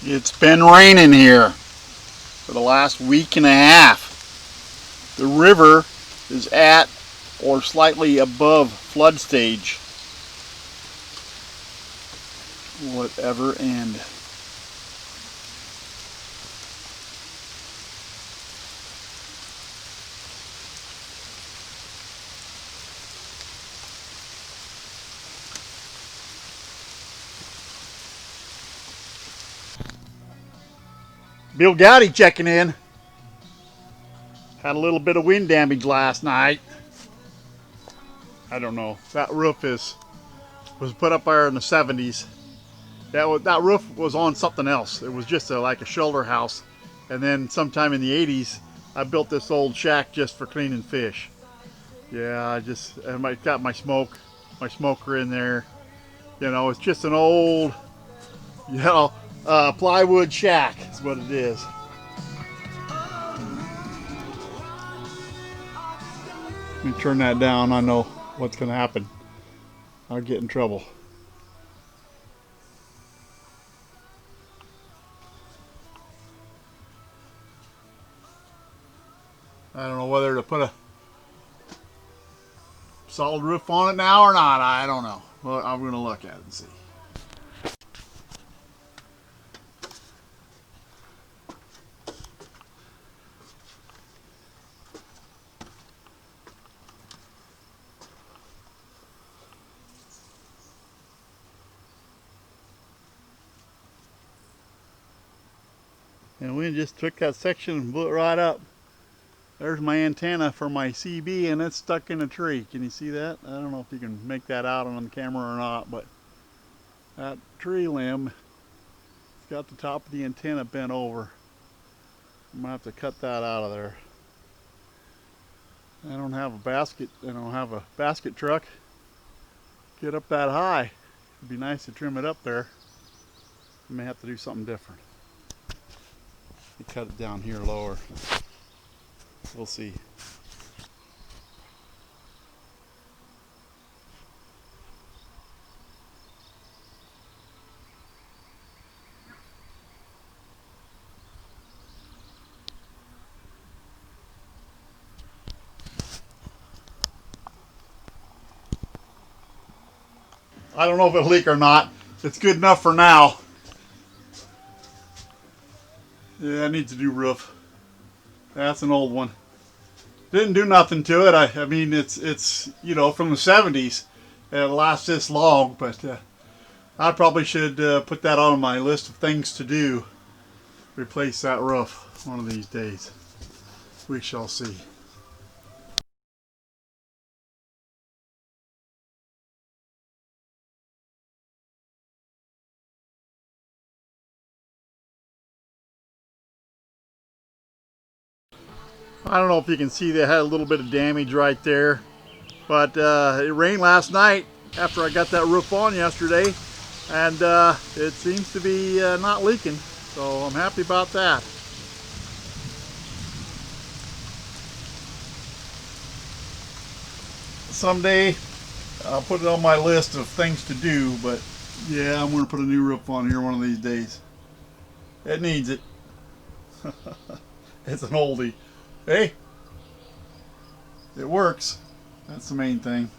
It's been raining here for the last week and a half. The river is at or slightly above flood stage. Whatever end. Bill Gowdy checking in. Had a little bit of wind damage last night. I don't know. That roof was put up there in the 70s. That roof was on something else. It was just like a shelter house. And then sometime in the 80s, I built this old shack just for cleaning fish. Yeah, I got my smoker in there. You know, it's just an old, plywood shack is what it is. Let me turn that down. I know what's going to happen. I'll get in trouble. I don't know whether to put a solid roof on it now or not. I don't know. Well, I'm going to look at it and see. And we just took that section and blew it right up. There's my antenna for my CB, and it's stuck in a tree. Can you see that? I don't know if you can make that out on the camera or not, but that tree limb has got the top of the antenna bent over. I'm gonna have to cut that out of there. I don't have a basket truck. Get up that high. It'd be nice to trim it up there. I may have to do something different. Cut it down here lower. We'll see. I don't know if it'll leak or not. It's good enough for now. Yeah, I need to do roof. That's an old one. Didn't do nothing to it. I mean, it's from the 70s. It'll last this long, but I probably should put that on my list of things to do. Replace that roof one of these days. We shall see. I don't know if you can see, they had a little bit of damage right there, but it rained last night after I got that roof on yesterday, and it seems to be not leaking, so I'm happy about that. Someday I'll put it on my list of things to do, but yeah, I'm going to put a new roof on here one of these days. It needs it. It's an oldie. Hey, it works. That's the main thing.